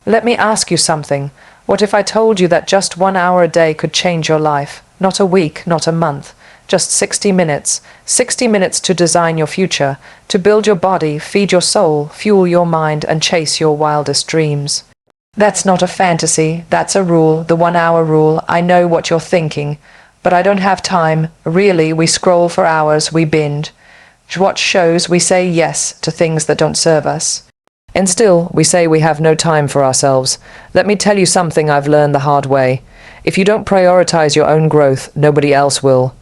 Let me ask you something. What if I told you that just 1 hour a day could change your life? Not a week, not a month. Just 60 minutes. 60 minutes to design your future, to build your body, feed your soul, fuel your mind, and chase your wildest dreams. That's not a fantasy. That's a rule, the 1 hour rule. I know what you're thinking. But I don't have time. Really, we scroll for hours, we binge. Watch shows, we say yes to things that don't serve us. And still, we say we have no time for ourselves. Let me tell you something I've learned the hard way. If you don't prioritize your own growth, nobody else will.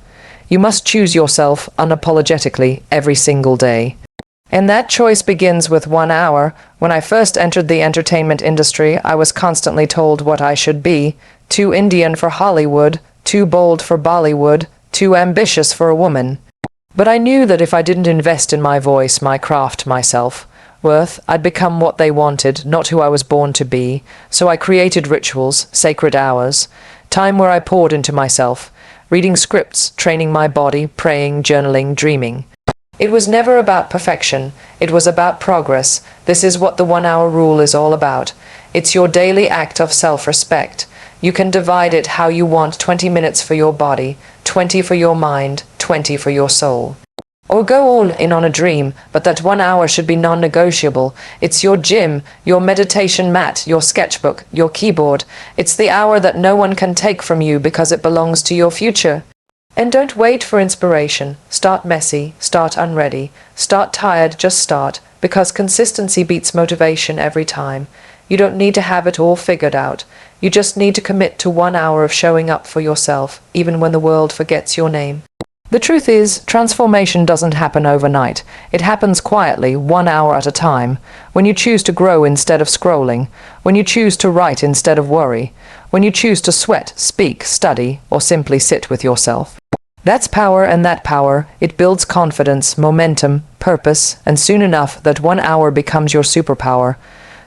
You must choose yourself unapologetically every single day. And that choice begins with 1 hour. When I first entered the entertainment industry, I was constantly told what I should be. Too Indian for Hollywood, too bold for Bollywood, too ambitious for a woman. But I knew that if I didn't invest in my voice, my craft, my self-worth, I'd become what they wanted, not who I was born to be. So I created rituals, sacred hours, time where I poured into myself, reading scripts, training my body, praying, journaling, dreaming. It was never about perfection. It was about progress. This is what the 1 hour rule is all about. It's your daily act of self-respect. You can divide it how you want: 20 minutes for your body, 20 for your mind, 20 for your soul. Or go all in on a dream, but that 1 hour should be non-negotiable. It's your gym, your meditation mat, your sketchbook, your keyboard. It's the hour that no one can take from you because it belongs to your future. And don't wait for inspiration. Start messy, start unready, start tired, just start, because consistency beats motivation every time. You don't need to have it all figured out. You just need to commit to 1 hour of showing up for yourself, even when the world forgets your name. The truth is, transformation doesn't happen overnight. It happens quietly, 1 hour at a time. When you choose to grow instead of scrolling, when you choose to write instead of worry, when you choose to sweat, speak, study, or simply sit with yourself. That's power, and that power, it builds confidence, momentum, purpose, and soon enough that 1 hour becomes your superpower.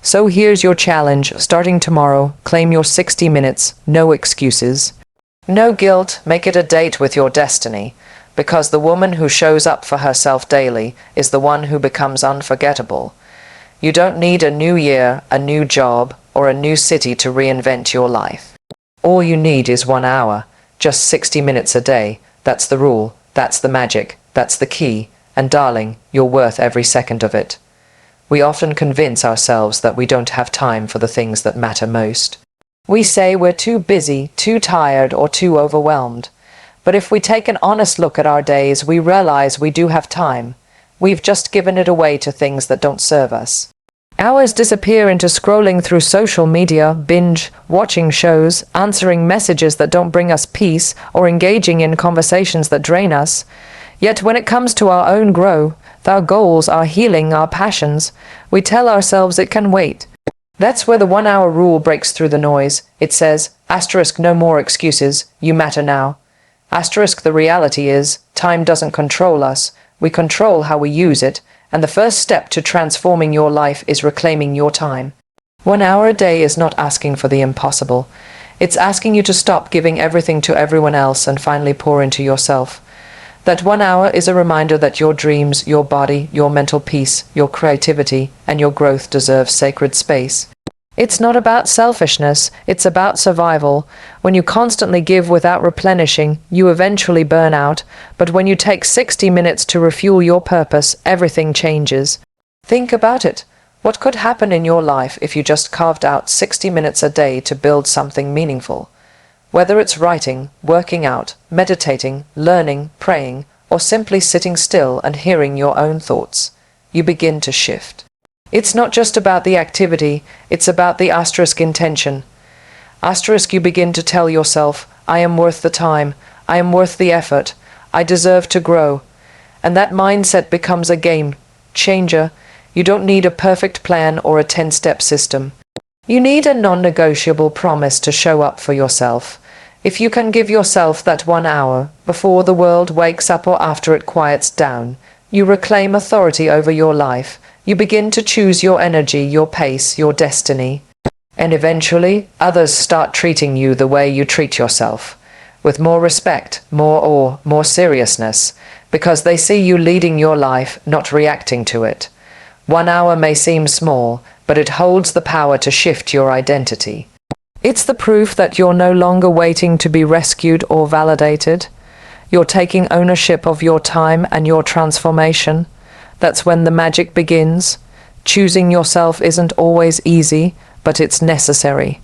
So here's your challenge, starting tomorrow. Claim your 60 minutes, no excuses. No guilt, make it a date with your destiny, because the woman who shows up for herself daily is the one who becomes unforgettable. You don't need a new year, a new job, or a new city to reinvent your life. All you need is 1 hour, just 60 minutes a day. That's the rule, that's the magic, that's the key, and darling, you're worth every second of it. We often convince ourselves that we don't have time for the things that matter most. We say we're too busy, too tired, or too overwhelmed. But if we take an honest look at our days, we realize we do have time. We've just given it away to things that don't serve us. Hours disappear into scrolling through social media, binge, watching shows, answering messages that don't bring us peace, or engaging in conversations that drain us. Yet when it comes to our own growth, our goals, our healing, our passions, we tell ourselves it can wait. That's where the 1 hour rule breaks through the noise. It says, asterisk, no more excuses, you matter now. Asterisk, the reality is, time doesn't control us, we control how we use it, and the first step to transforming your life is reclaiming your time. 1 hour a day is not asking for the impossible. It's asking you to stop giving everything to everyone else and finally pour into yourself. That 1 hour is a reminder that your dreams, your body, your mental peace, your creativity, and your growth deserve sacred space. It's not about selfishness, it's about survival. When you constantly give without replenishing, you eventually burn out. But when you take 60 minutes to refuel your purpose, everything changes. Think about it. What could happen in your life if you just carved out 60 minutes a day to build something meaningful? Whether it's writing, working out, meditating, learning, praying, or simply sitting still and hearing your own thoughts, you begin to shift. It's not just about the activity, it's about the asterisk intention. Asterisk, you begin to tell yourself, I am worth the time, I am worth the effort, I deserve to grow. And that mindset becomes a game changer. You don't need a perfect plan or a 10-step system. You need a non-negotiable promise to show up for yourself. If you can give yourself that 1 hour, before the world wakes up or after it quiets down, you reclaim authority over your life. You begin to choose your energy, your pace, your destiny. And eventually, others start treating you the way you treat yourself, with more respect, more awe, more seriousness, because they see you leading your life, not reacting to it. 1 hour may seem small, but it holds the power to shift your identity. It's the proof that you're no longer waiting to be rescued or validated. You're taking ownership of your time and your transformation. That's when the magic begins. Choosing yourself isn't always easy, but it's necessary.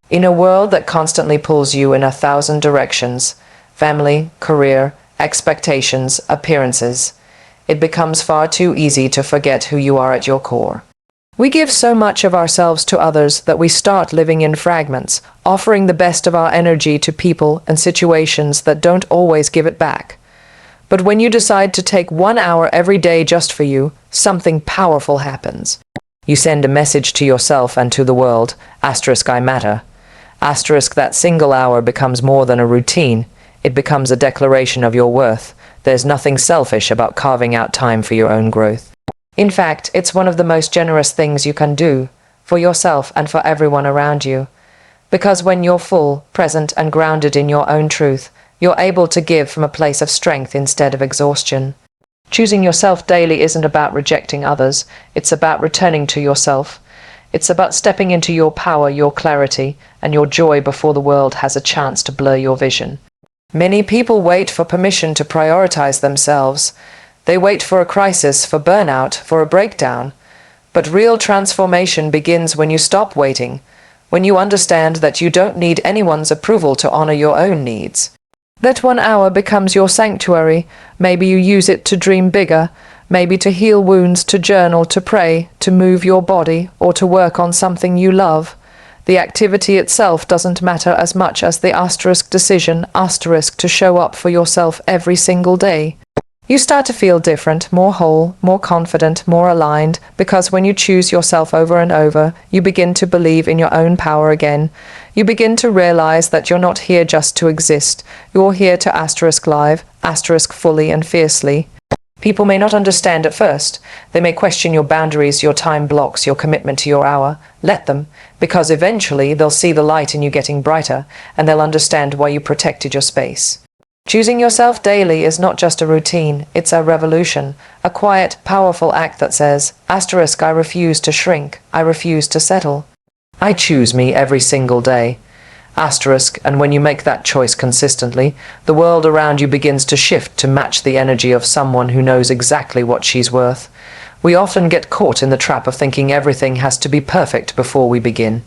In a world that constantly pulls you in 1,000 directions, family, career, expectations, appearances, it becomes far too easy to forget who you are at your core. We give so much of ourselves to others that we start living in fragments, offering the best of our energy to people and situations that don't always give it back. But when you decide to take 1 hour every day just for you, something powerful happens. You send a message to yourself and to the world, *I matter. That single hour becomes more than a routine. It becomes a declaration of your worth. There's nothing selfish about carving out time for your own growth. In fact, it's one of the most generous things you can do, for yourself and for everyone around you. Because when you're full, present, and grounded in your own truth, you're able to give from a place of strength instead of exhaustion. Choosing yourself daily isn't about rejecting others, it's about returning to yourself. It's about stepping into your power, your clarity, and your joy before the world has a chance to blur your vision. Many people wait for permission to prioritize themselves. They wait for a crisis, for burnout, for a breakdown. But real transformation begins when you stop waiting, when you understand that you don't need anyone's approval to honor your own needs. That 1 hour becomes your sanctuary. Maybe you use it to dream bigger, maybe to heal wounds, to journal, to pray, to move your body, or to work on something you love. The activity itself doesn't matter as much as the decision to show up for yourself every single day. You start to feel different, more whole, more confident, more aligned, because when you choose yourself over and over, you begin to believe in your own power again. You begin to realize that you're not here just to exist. You're here to live, fully and fiercely. People may not understand at first. They may question your boundaries, your time blocks, your commitment to your hour. Let them, because eventually they'll see the light in you getting brighter, and they'll understand why you protected your space. Choosing yourself daily is not just a routine, it's a revolution, a quiet, powerful act that says, I refuse to shrink, I refuse to settle. I choose me every single day. And when you make that choice consistently, the world around you begins to shift to match the energy of someone who knows exactly what she's worth. We often get caught in the trap of thinking everything has to be perfect before we begin.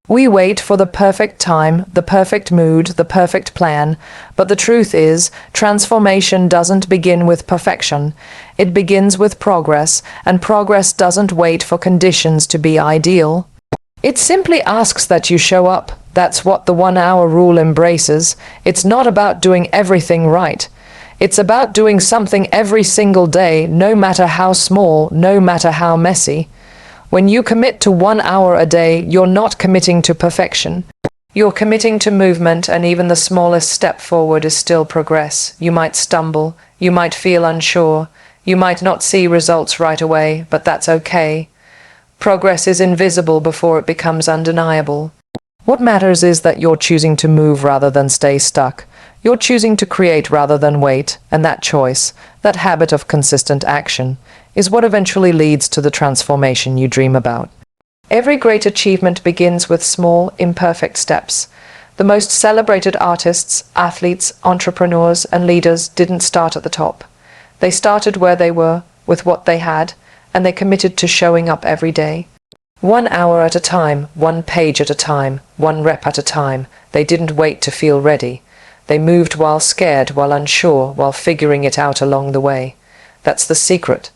We wait for the perfect time, the perfect mood, the perfect plan, but the truth is, transformation doesn't begin with perfection. It begins with progress, and progress doesn't wait for conditions to be ideal. It simply asks that you show up. That's what the 1 hour rule embraces. It's not about doing everything right. It's about doing something every single day, no matter how small, no matter how messy. When you commit to 1 hour a day, you're not committing to perfection. You're committing to movement, and even the smallest step forward is still progress. You might stumble, you might feel unsure, you might not see results right away, but that's okay. Progress is invisible before it becomes undeniable. What matters is that you're choosing to move rather than stay stuck. You're choosing to create rather than wait, and that choice, that habit of consistent action, is what eventually leads to the transformation you dream about. Every great achievement begins with small, imperfect steps. The most celebrated artists, athletes, entrepreneurs, and leaders didn't start at the top. They started where they were, with what they had, and they committed to showing up every day. 1 hour at a time, 1 page at a time, 1 rep at a time. They didn't wait to feel ready. They moved while scared, while unsure, while figuring it out along the way. That's the secret.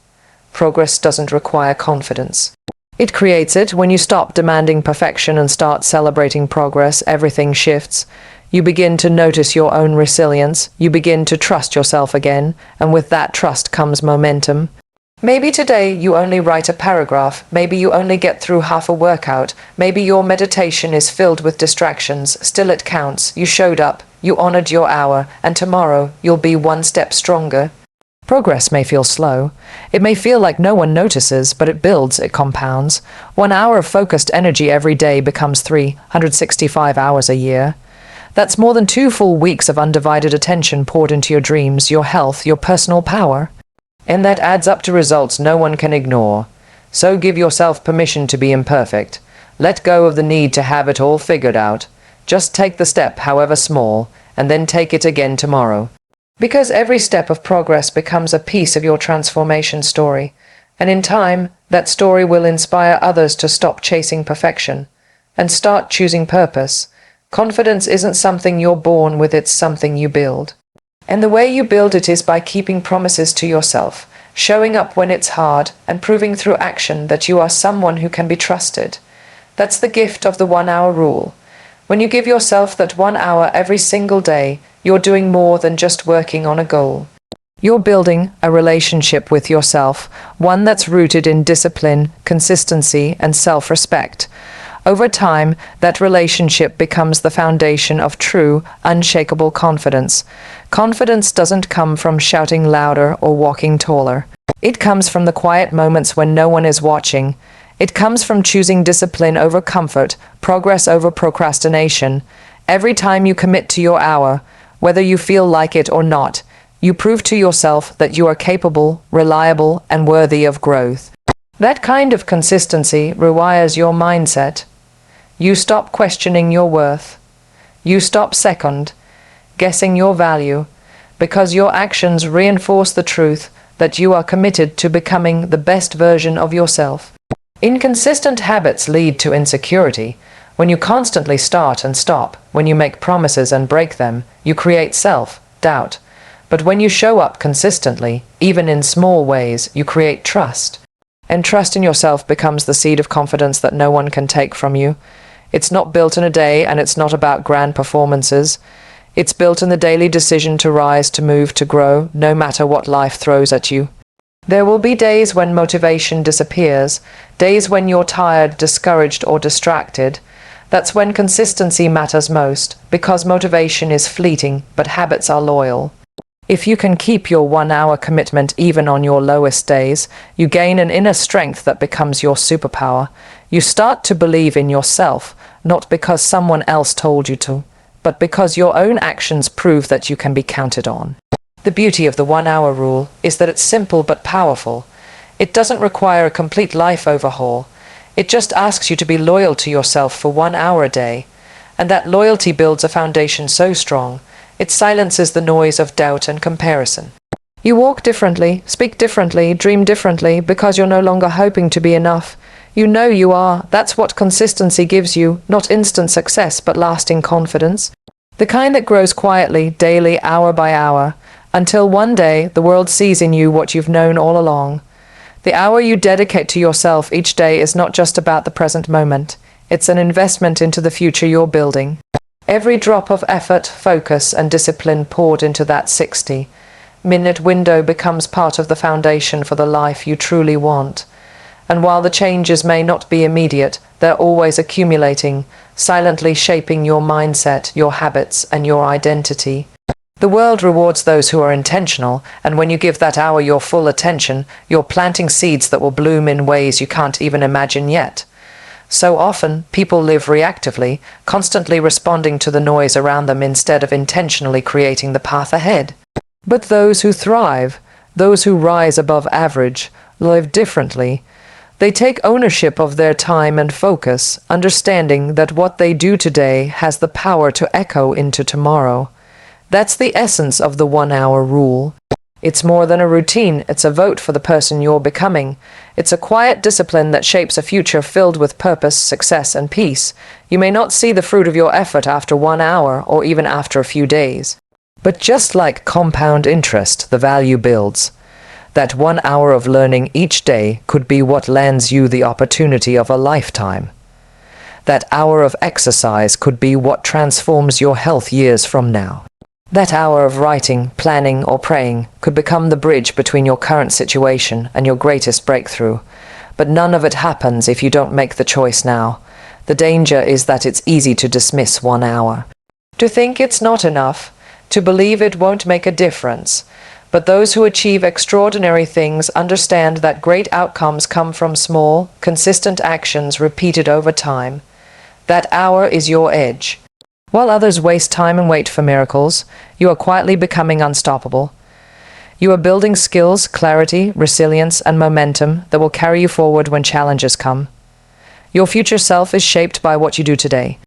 Progress doesn't require confidence. It creates it. When you stop demanding perfection and start celebrating progress, everything shifts. You begin to notice your own resilience. You begin to trust yourself again, and with that trust comes momentum. Maybe today you only write a paragraph, maybe you only get through half a workout, maybe your meditation is filled with distractions, still it counts. You showed up, you honored your hour, and tomorrow you'll be 1 step stronger. Progress may feel slow. It may feel like no one notices, but it builds, it compounds. 1 hour of focused energy every day becomes 365 hours a year. That's more than 2 full weeks of undivided attention poured into your dreams, your health, your personal power. And that adds up to results no one can ignore. So give yourself permission to be imperfect. Let go of the need to have it all figured out. Just take the step, however small, and then take it again tomorrow. Because every step of progress becomes a piece of your transformation story, and in time, that story will inspire others to stop chasing perfection and start choosing purpose. Confidence isn't something you're born with, it's something you build. And the way you build it is by keeping promises to yourself, showing up when it's hard, and proving through action that you are someone who can be trusted. That's the gift of the 1 hour rule. When you give yourself that 1 hour every single day, you're doing more than just working on a goal. You're building a relationship with yourself, one that's rooted in discipline, consistency, and self-respect. Over time, that relationship becomes the foundation of true, unshakable confidence. Confidence doesn't come from shouting louder or walking taller. It comes from the quiet moments when no one is watching. It comes from choosing discipline over comfort, progress over procrastination. Every time you commit to your hour, whether you feel like it or not, you prove to yourself that you are capable, reliable, and worthy of growth. That kind of consistency rewires your mindset. You stop questioning your worth. You stop guessing your value, because your actions reinforce the truth that you are committed to becoming the best version of yourself. Inconsistent habits lead to insecurity. When you constantly start and stop, when you make promises and break them, you create self-doubt. But when you show up consistently, even in small ways, you create trust. And trust in yourself becomes the seed of confidence that no one can take from you. It's not built in a day, and it's not about grand performances. It's built in the daily decision to rise, to move, to grow, no matter what life throws at you. There will be days when motivation disappears, days when you're tired, discouraged, or distracted. That's when consistency matters most, because motivation is fleeting, but habits are loyal. If you can keep your 1 hour commitment even on your lowest days, you gain an inner strength that becomes your superpower. You start to believe in yourself, not because someone else told you to, but because your own actions prove that you can be counted on. The beauty of the 1 hour rule is that it's simple but powerful. It doesn't require a complete life overhaul. It just asks you to be loyal to yourself for 1 hour a day. And that loyalty builds a foundation so strong, it silences the noise of doubt and comparison. You walk differently, speak differently, dream differently, because you're no longer hoping to be enough. You know you are. That's what consistency gives you, not instant success, but lasting confidence. The kind that grows quietly, daily, hour by hour, until one day the world sees in you what you've known all along. The hour you dedicate to yourself each day is not just about the present moment. It's an investment into the future you're building. Every drop of effort, focus, and discipline poured into that 60-minute window becomes part of the foundation for the life you truly want. And while the changes may not be immediate, they're always accumulating, silently shaping your mindset, your habits, and your identity. The world rewards those who are intentional, and when you give that hour your full attention, you're planting seeds that will bloom in ways you can't even imagine yet. So often, people live reactively, constantly responding to the noise around them instead of intentionally creating the path ahead. But those who thrive, those who rise above average, live differently. They take ownership of their time and focus, understanding that what they do today has the power to echo into tomorrow. That's the essence of the 1 hour rule. It's more than a routine, it's a vote for the person you're becoming. It's a quiet discipline that shapes a future filled with purpose, success, and peace. You may not see the fruit of your effort after 1 hour, or even after a few days. But just like compound interest, the value builds. That 1 hour of learning each day could be what lands you the opportunity of a lifetime. That hour of exercise could be what transforms your health years from now. That hour of writing, planning, or praying could become the bridge between your current situation and your greatest breakthrough. But none of it happens if you don't make the choice now. The danger is that it's easy to dismiss 1 hour, to think it's not enough, to believe it won't make a difference. But those who achieve extraordinary things understand that great outcomes come from small, consistent actions repeated over time. That hour is your edge. While others waste time and wait for miracles, you are quietly becoming unstoppable. You are building skills, clarity, resilience, and momentum that will carry you forward when challenges come. Your future self is shaped by what you do today.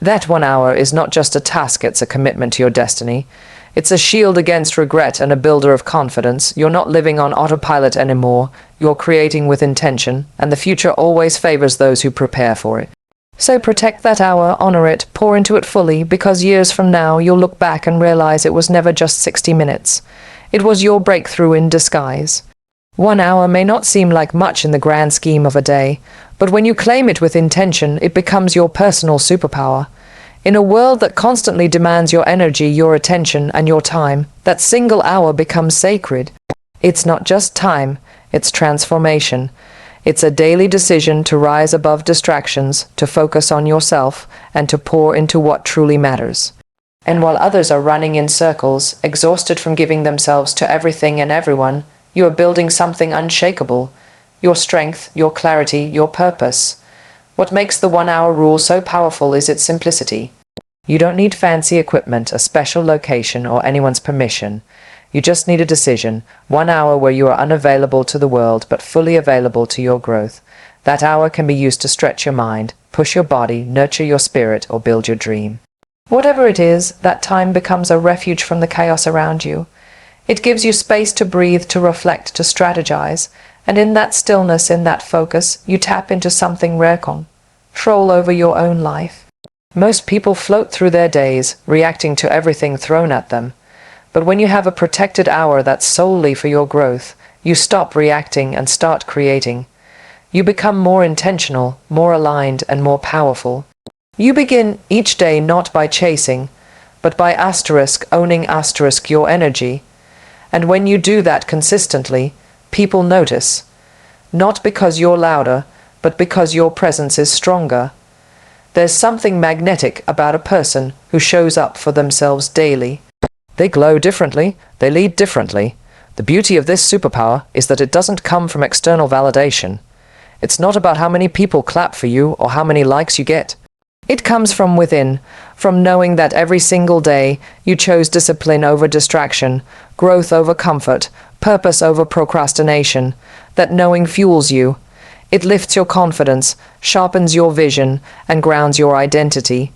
That 1 hour is not just a task, it's a commitment to your destiny. It's a shield against regret and a builder of confidence. You're not living on autopilot anymore. You're creating with intention, and the future always favors those who prepare for it. So protect that hour, honor it, pour into it fully, because years from now you'll look back and realize it was never just 60 minutes. It was your breakthrough in disguise. 1 hour may not seem like much in the grand scheme of a day, but when you claim it with intention, it becomes your personal superpower. In a world that constantly demands your energy, your attention, and your time, that single hour becomes sacred. It's not just time, it's transformation. It's a daily decision to rise above distractions, to focus on yourself, and to pour into what truly matters. And while others are running in circles, exhausted from giving themselves to everything and everyone, you are building something unshakable. Your strength, your clarity, your purpose. What makes the 1 hour rule so powerful is its simplicity. You don't need fancy equipment, a special location, or anyone's permission. You just need a decision, 1 hour where you are unavailable to the world but fully available to your growth. That hour can be used to stretch your mind, push your body, nurture your spirit, or build your dream. Whatever it is, that time becomes a refuge from the chaos around you. It gives you space to breathe, to reflect, to strategize, and in that stillness, in that focus, you tap into something rare: control over your own life. Most people float through their days, reacting to everything thrown at them. But when you have a protected hour that's solely for your growth, you stop reacting and start creating. You become more intentional, more aligned, and more powerful. You begin each day not by chasing, but by owning your energy. And when you do that consistently, people notice. Not because you're louder, but because your presence is stronger. There's something magnetic about a person who shows up for themselves daily. They glow differently, they lead differently. The beauty of this superpower is that it doesn't come from external validation. It's not about how many people clap for you or how many likes you get. It comes from within, from knowing that every single day you chose discipline over distraction, growth over comfort, purpose over procrastination. That knowing fuels you. It lifts your confidence, sharpens your vision, and grounds your identity.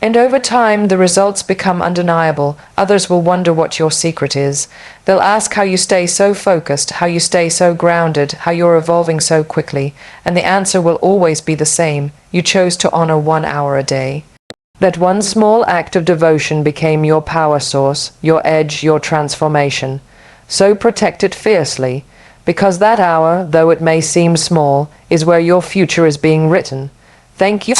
And over time, the results become undeniable. Others will wonder what your secret is. They'll ask how you stay so focused, how you stay so grounded, how you're evolving so quickly. And the answer will always be the same. You chose to honor 1 hour a day. That one small act of devotion became your power source, your edge, your transformation. So protect it fiercely, because that hour, though it may seem small, is where your future is being written. Thank you.